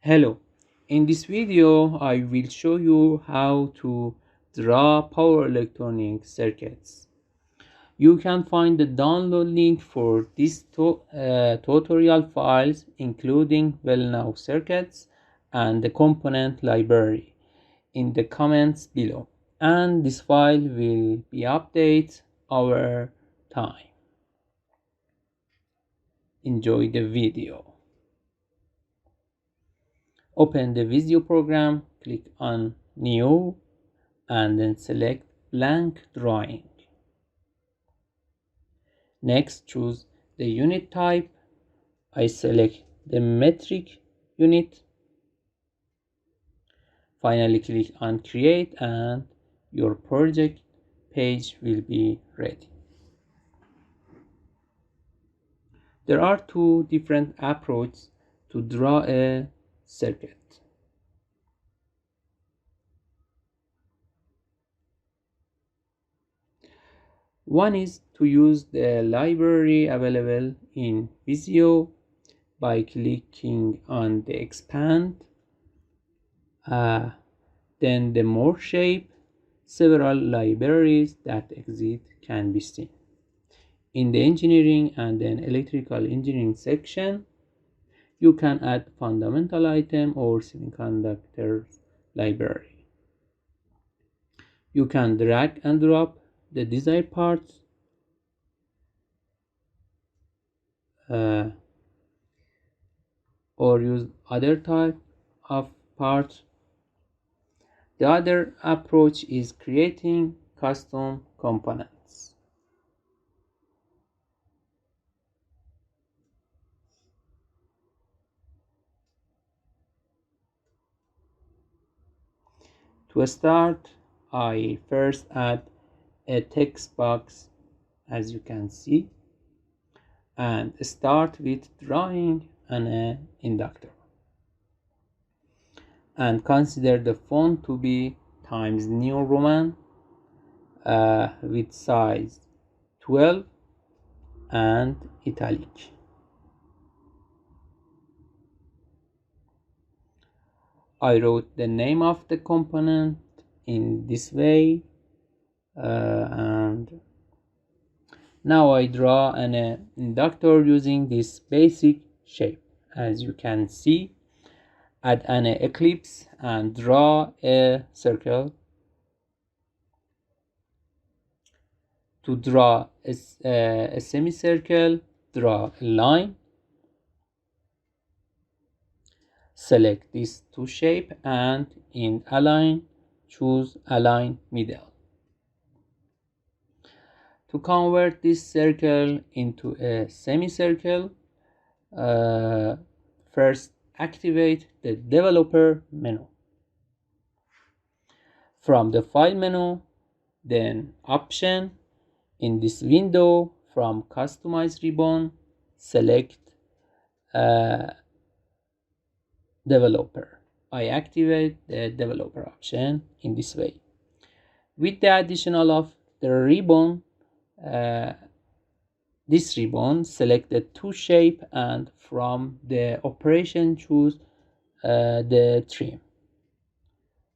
Hello, in this video I will show you how to draw power electronic circuits. You can find the download link for these tutorial files including well-known circuits and the component library in the comments below, and this file will be updated over time. Enjoy the video. Open the Visio program, click on New, and then select Blank Drawing. Next, choose the unit type. I select the metric unit. Finally, click on Create, and your project page will be ready. There are two different approaches to draw a circuit. One is to use the library available in Visio by clicking on the expand, then the more shape. Several libraries that exist can be seen. In the engineering and then electrical engineering section, you can add fundamental item or semiconductor library. You can drag and drop the desired parts or use other type of parts. The other approach is creating custom components. To start, I first add a text box, as you can see, and start with drawing an inductor, and consider the font to be Times New Roman with size 12 and italic. I wrote the name of the component in this way, and now I draw an inductor using this basic shape. As you can see, add an ellipse and draw a circle. To draw a semicircle, draw a line. Select these two shapes and in Align, choose Align Middle. To convert this circle into a semicircle, first activate the Developer menu. From the File menu, then Option. In this window, from Customize Ribbon, select Developer. I activate the Developer option in this way. With the additional of the ribbon, this ribbon, select the two shape, and from the operation choose the trim.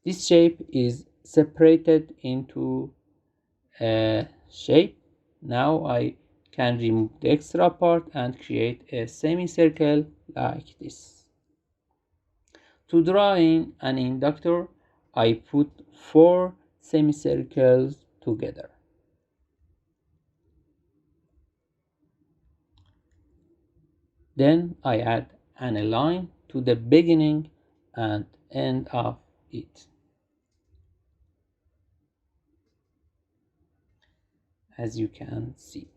This shape is separated into a shape. Now I can remove the extra part and create a semicircle like this. To draw in an inductor, I put 4 semicircles together. Then I add an line to the beginning and end of it. As you can see.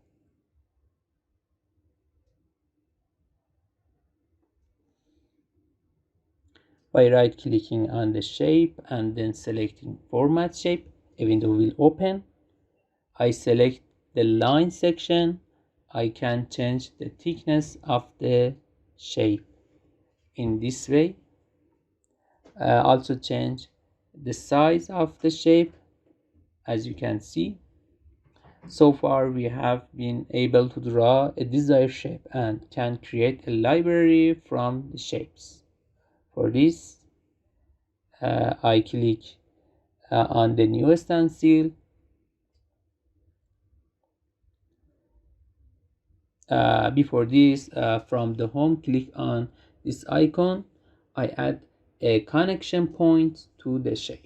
By right-clicking on the shape and then selecting Format Shape, a window will open. I select the line section. I can change the thickness of the shape in this way. Also change the size of the shape. As you can see, so far we have been able to draw a desired shape and can create a library from the shapes. For this, I click on the new stencil. Before this, from the home, click on this icon. I add a connection point to the shape.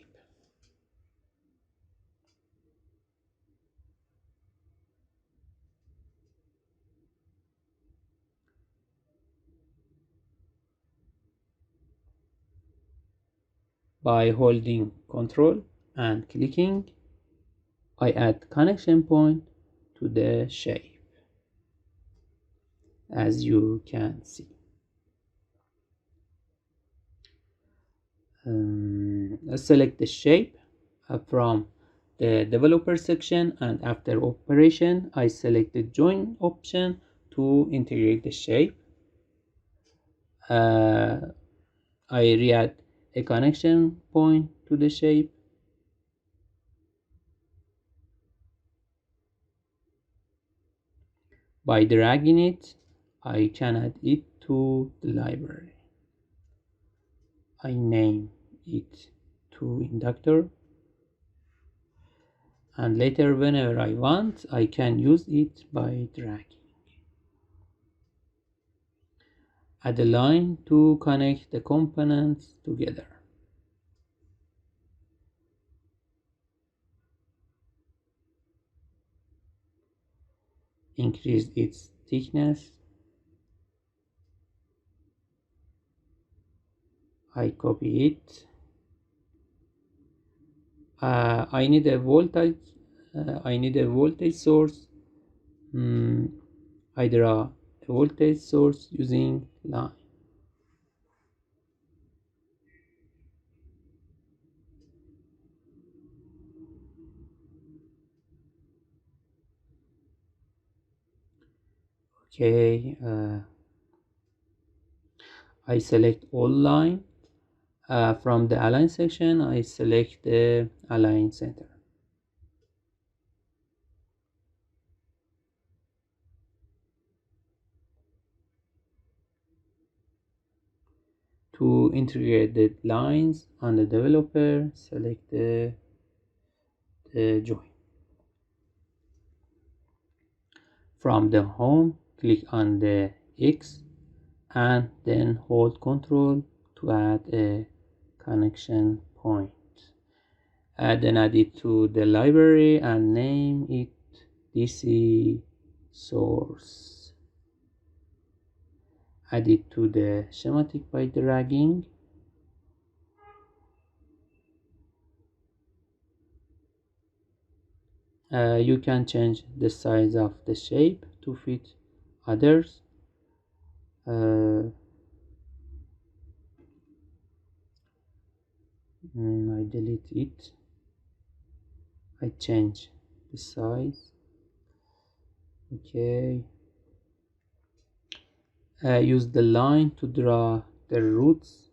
By holding Ctrl and clicking, I add connection point to the shape, as you can see. Select the shape from the developer section, and after operation I select the join option to integrate the shape. I re-add a connection point to the shape. By dragging it, I can add it to the library. I name it to inductor, and later whenever I want, I can use it by dragging. Add a line to connect the components together. Increase its thickness. I copy it. I need a voltage. I need a voltage source. I draw a voltage source using line. Okay. I select all line. From the align section, I select the align center. To integrate the lines on the developer, select the join. From the home, click on the X and then hold Ctrl to add a connection point. Then add it to the library and name it DC source. Add it to the schematic by dragging. You can change the size of the shape to fit others. I delete it. I change the size. Okay. Use the line to draw the roots.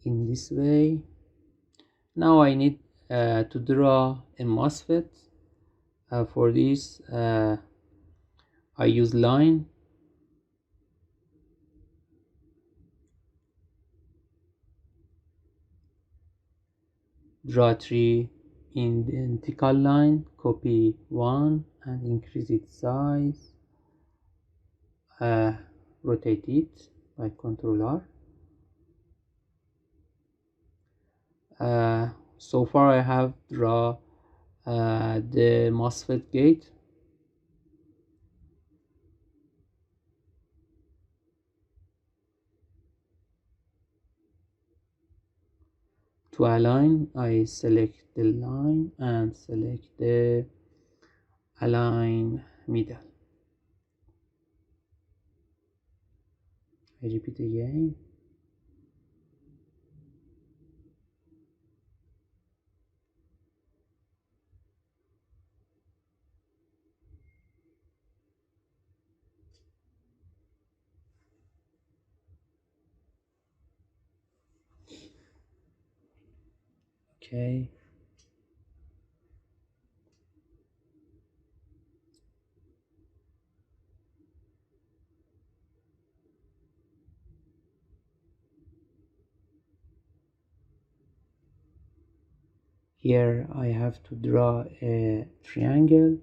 In this way. Now I need to draw a MOSFET. For this, I use line. Draw 3 identical line, copy one and increase its size. Rotate it by Ctrl R. So far I have drawn the MOSFET gate. To align, I select the line and select the align middle. I repeat again. Okay. Here I have to draw a triangle.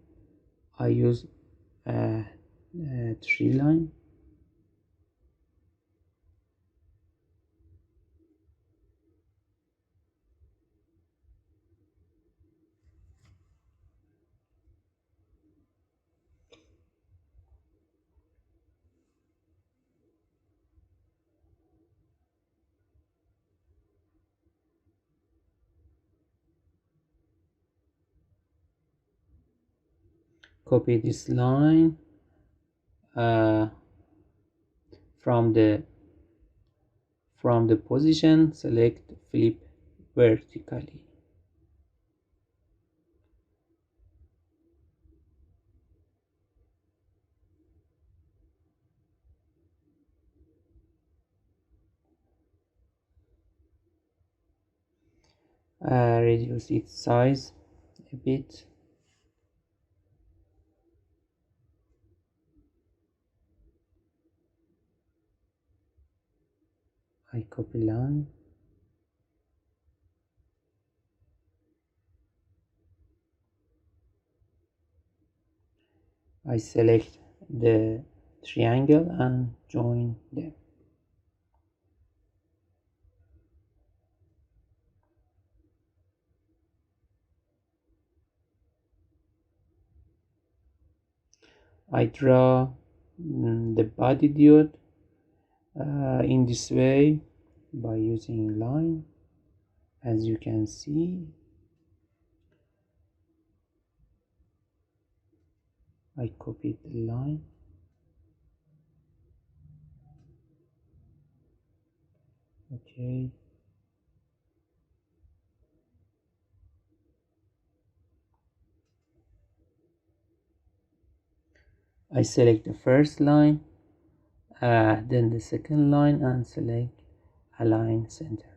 I use a tree line. Copy this line uh, from the position, select flip vertically. Reduce its size a bit. I copy line. I select the triangle and join them. I draw the body diode in this way by using line. As you can see, I copied the line. Okay. I select the first line, then the second line, and select align center.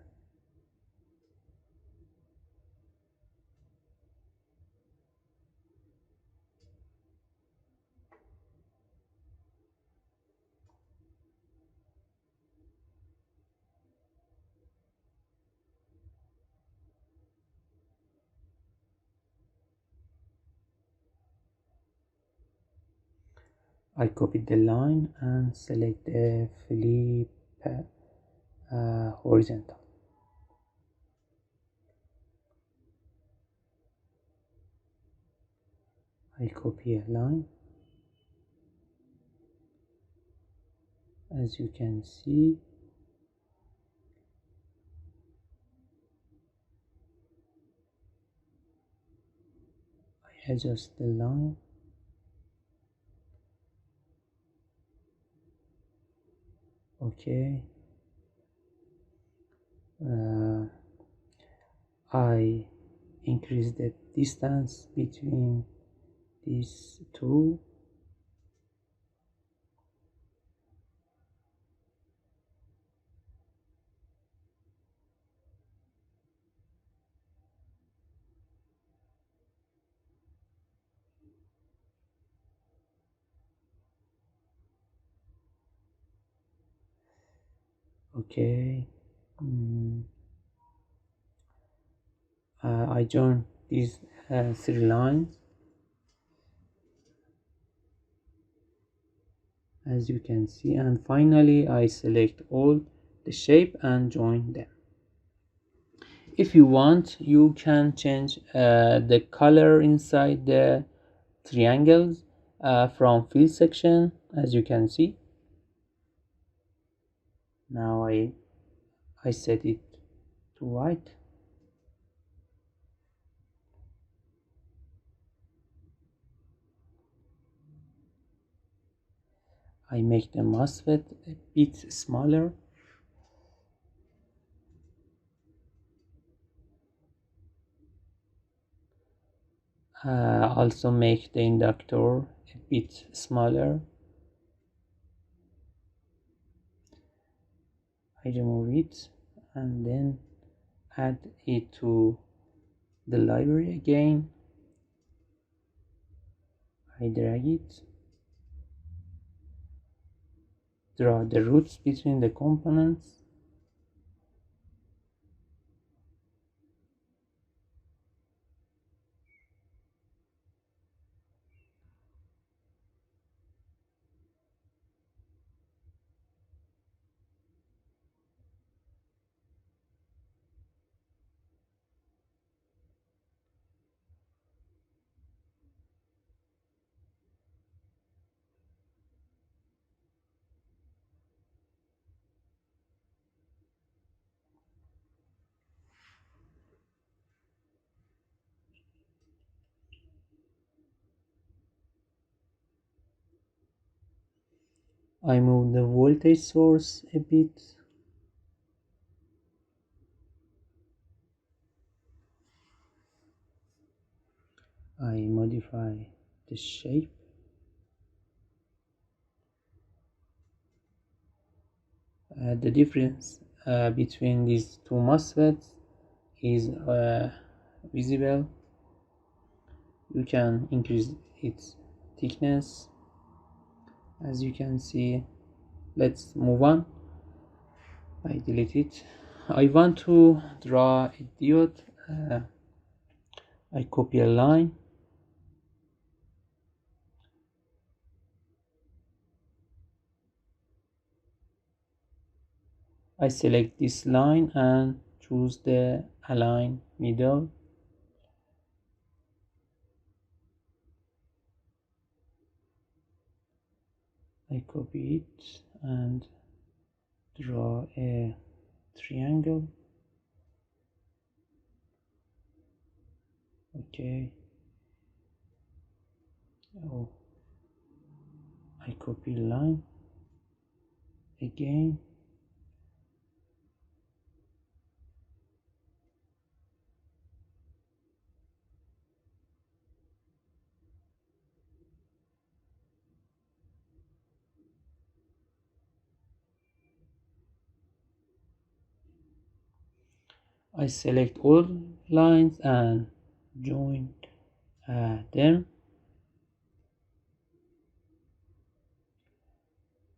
I copied the line and select the flip horizontal. I copy a line. As you can see, I adjust the line. Okay. I increase the distance between these two. Okay. I join these three lines. As you can see, and finally I select all the shape and join them. If you want, you can change the color inside the triangles from fill section. As you can see, now I set it to white. I make the MOSFET a bit smaller. Also make the inductor a bit smaller. I remove it and then add it to the library again. I drag it, draw the roots between the components. I move the voltage source a bit. I modify the shape. The difference between these two MOSFETs is visible. You can increase its thickness, as you can see. Let's move on. I delete it. I want to draw a diode. I copy a line. I select this line and choose the align middle. I copy it and draw a triangle. Okay. Oh, I copy line again. I select all lines and join them.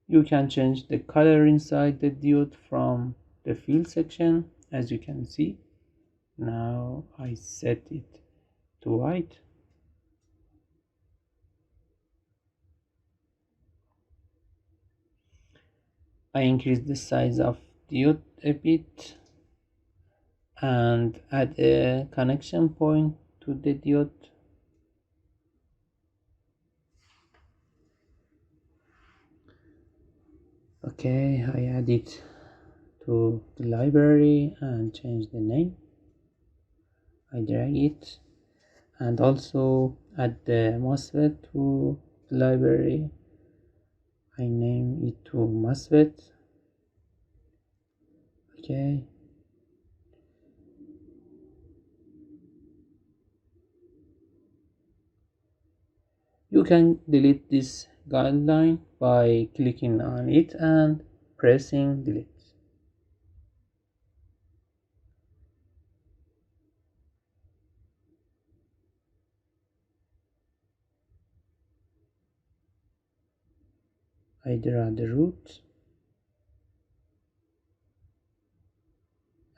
You can change the color inside the diode from the field section, as you can see. Now I set it to white. I increase the size of diode a bit and add a connection point to the diode. Okay, I add it to the library and change the name. I drag it and also add the MOSFET to the library. I name it to MOSFET. Okay. You can delete this guideline by clicking on it and pressing delete. I draw the root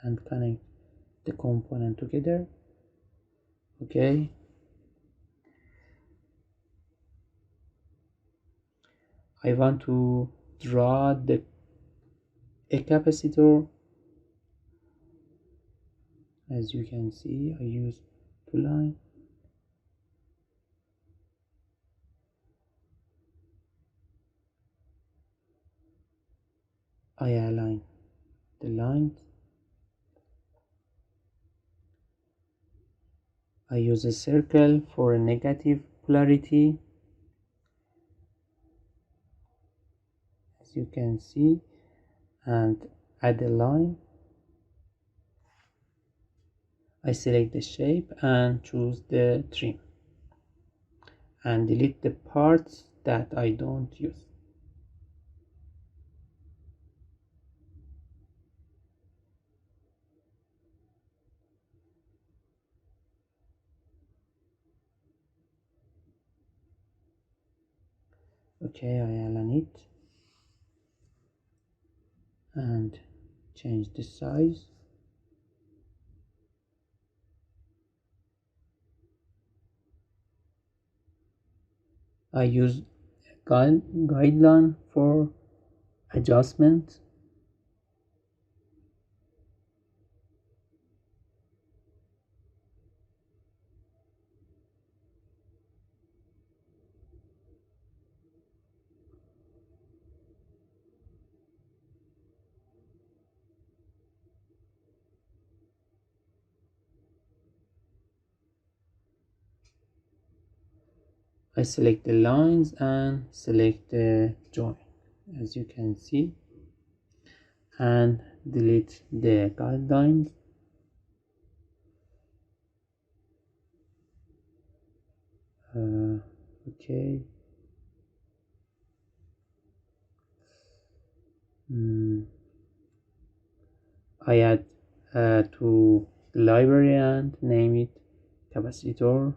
and connect the component together. Okay. I want to draw a capacitor. As you can see, I use two lines. I align the lines. I use a circle for a negative polarity, as you can see, and add a line. I select the shape and choose the trim and delete the parts that I don't use. Okay, I align it and change the size. I use a guideline for adjustment. I select the lines and select the join. as you can see, and delete the guidelines. Okay. I add to the library and name it capacitor.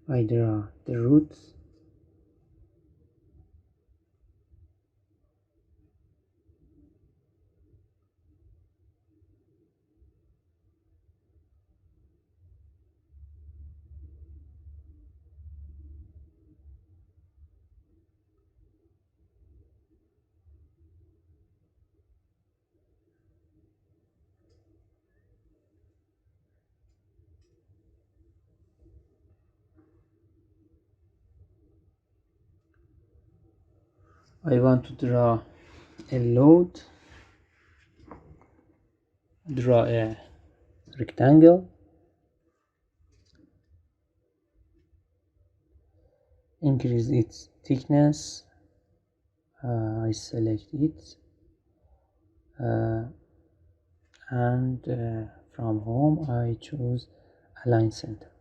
I draw the roots. I want to draw a load. Draw a rectangle. Increase its thickness. I select it. And from home I choose align center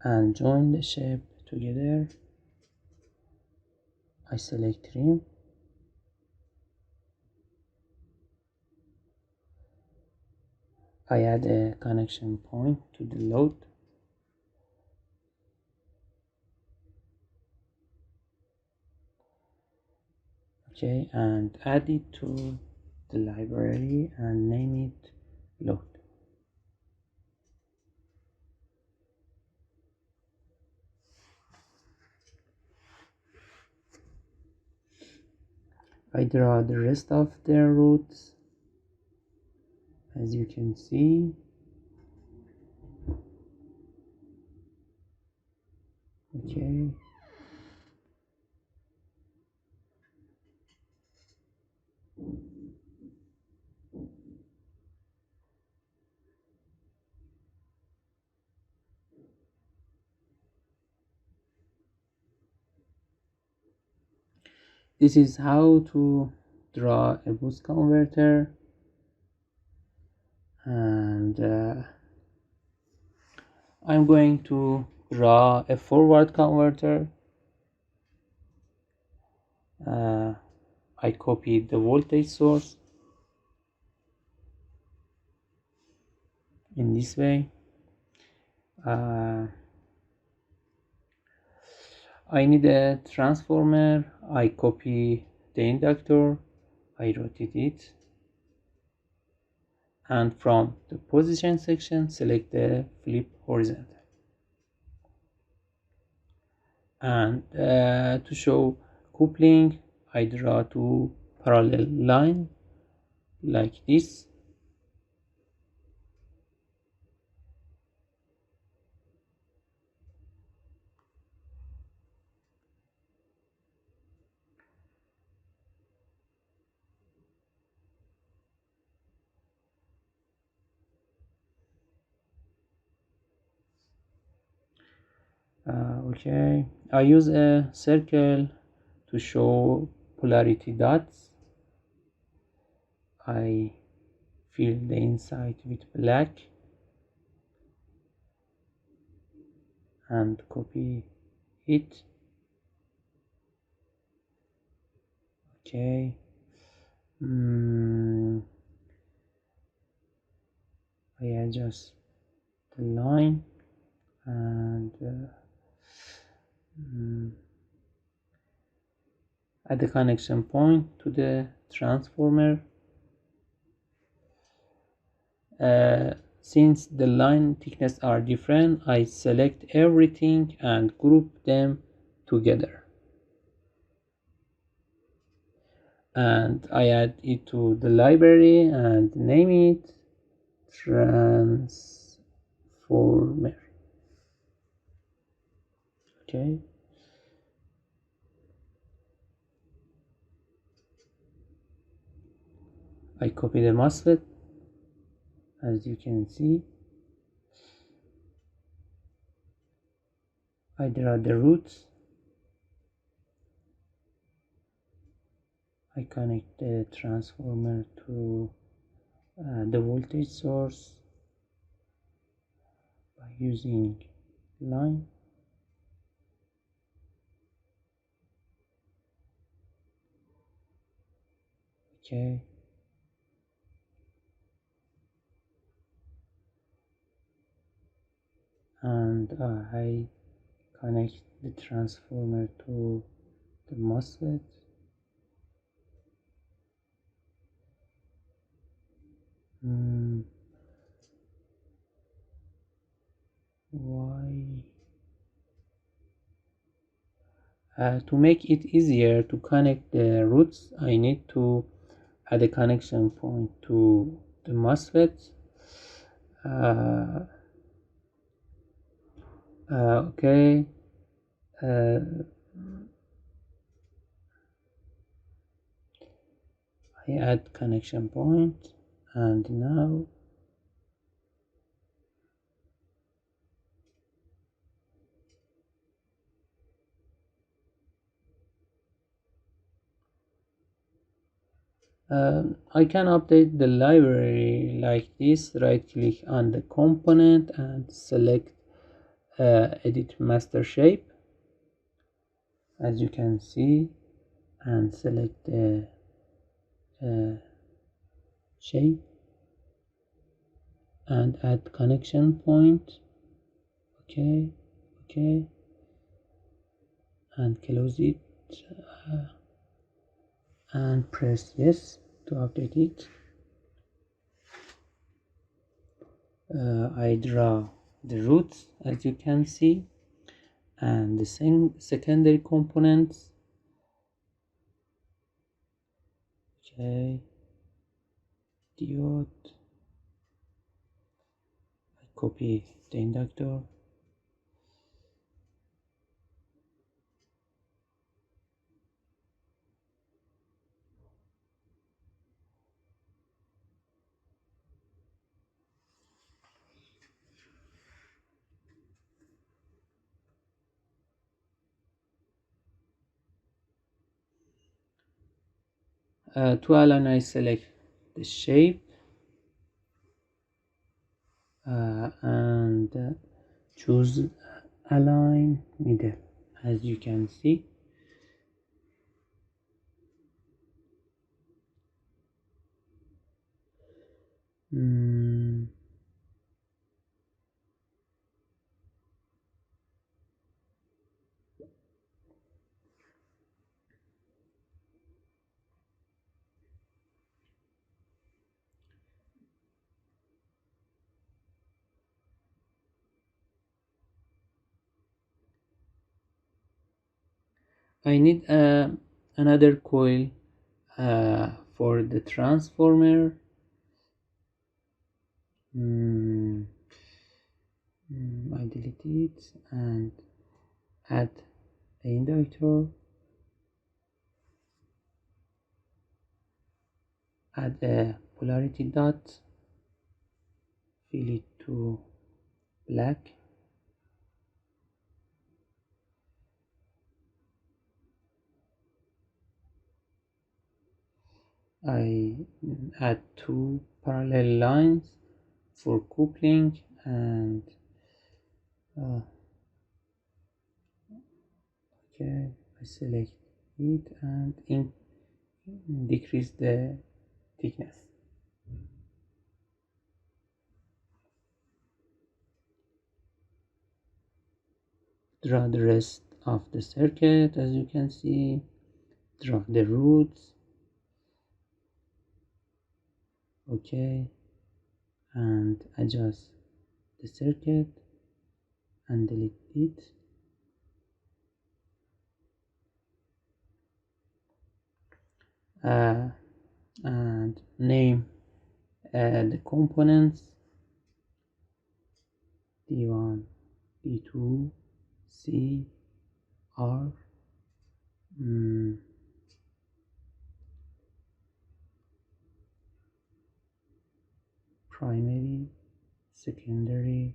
and join the shape together. I select trim. I add a connection point to the load. Okay, and add it to the library and name it load. I draw the rest of their roots, as you can see. Okay. This is how to draw a boost converter, and I'm going to draw a forward converter. I copied the voltage source in this way. I need a transformer. I copy the inductor, I rotate it, and from the position section select the flip horizontal. And to show coupling, I draw two parallel lines like this. Okay, I use a circle to show polarity dots. I fill the inside with black and copy it. Okay. I adjust the line and add the connection point to the transformer. Since the line thickness are different, I select everything and group them together. And I add it to the library and name it transformer. Okay. I copy the MOSFET, as you can see. I draw the roots. I connect the transformer to the voltage source by using line. Okay. And I connect the transformer to the MOSFET. Why? To make it easier to connect the roots, I need to add a connection point to the MOSFET. Okay. I add connection point, and now I can update the library like this. Right click on the component and select edit master shape, as you can see, and select the shape and add connection point. Okay, okay, and close it and press yes to update it. I draw the roots, as you can see, and the secondary components. Okay, diode. I copy the inductor. To align, I select the shape and choose align middle, as you can see. I need another coil for the transformer. I delete it and add the inductor, add a polarity dot, fill it to black. I add two parallel lines for coupling and okay, I select it and decrease the thickness. Draw the rest of the circuit, as you can see. Draw the roots. Okay, and adjust the circuit and delete it. And name the components D1, D2, C, R. primary, secondary,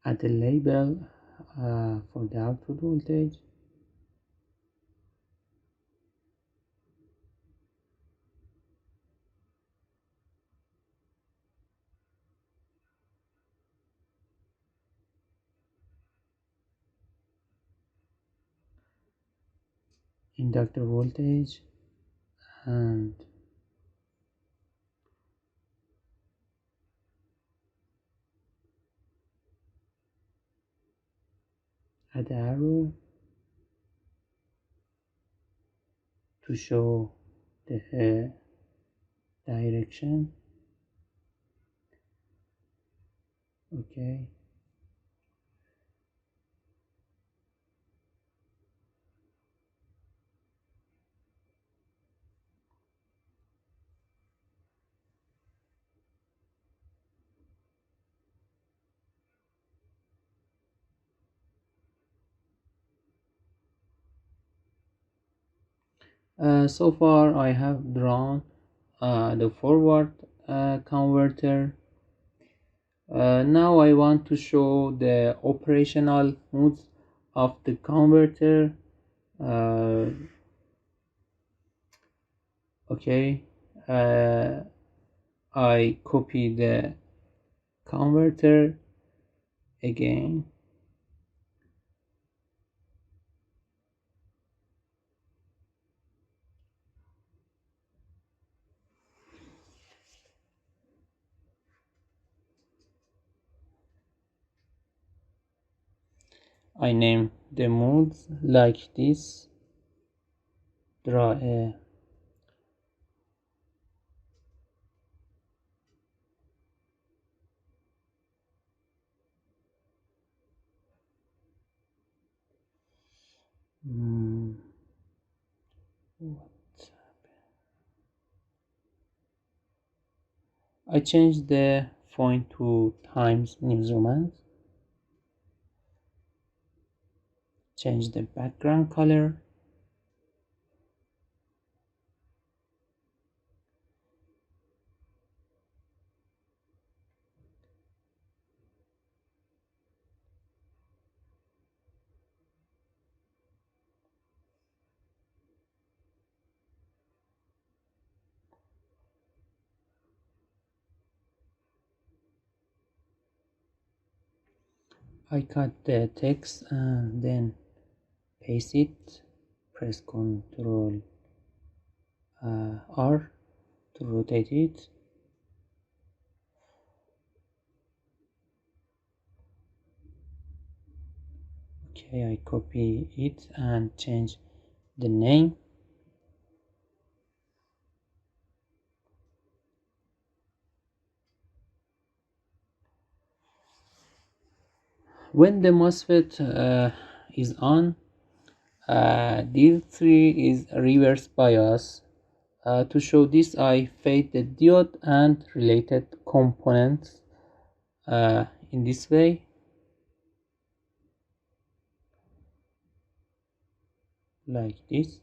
add a label for the output voltage, inductor voltage, and add arrow to show the direction. Okay. So far I have drawn the forward converter. Now I want to show the operational modes of the converter. Uh, okay, I copy the converter again. I name the modes like this. Draw a what? I change the font to Times News Roman. Change the background color. I cut the text and then paste it. Press Ctrl R to rotate it. Okay, I copy it and change the name. When the MOSFET is on, diode 3 is reverse bias. To show this, I fade the diode and related components in this way. Like this.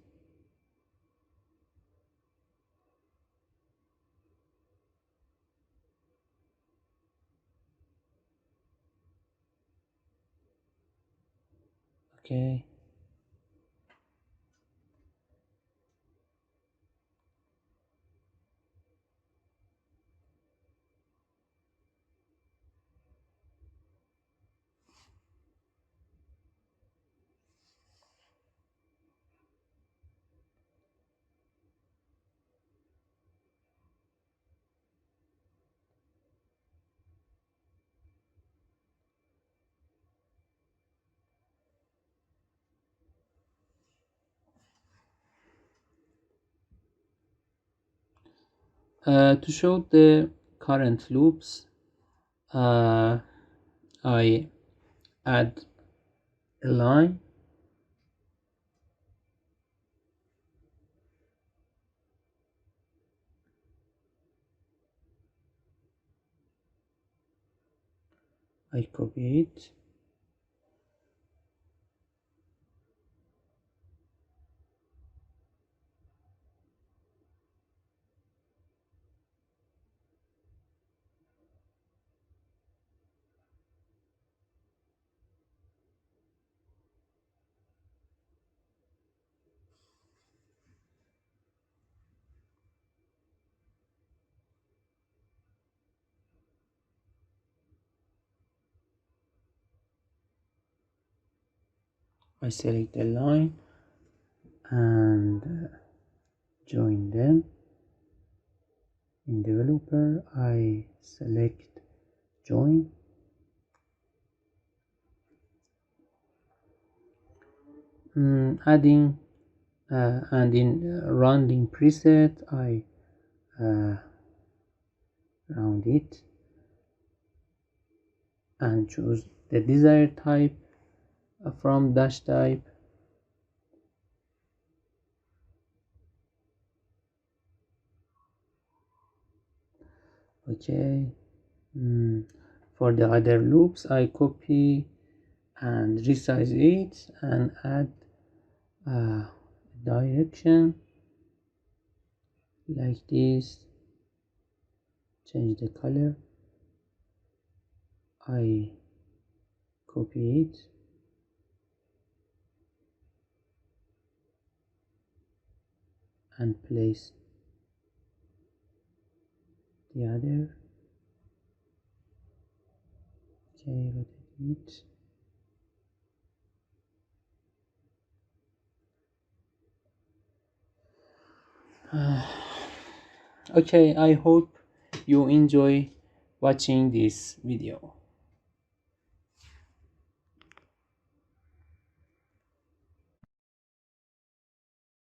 Okay. To show the current loops, I add a line I copy it. I select the line and join them. In developer, I select join. Adding and in rounding preset, I round it and choose the desired type from dash type. Okay. For the other loops, I copy and resize it and add a direction like this. Change the color. I copy it and place the other. Okay, rotate it. Okay, I hope you enjoy watching this video.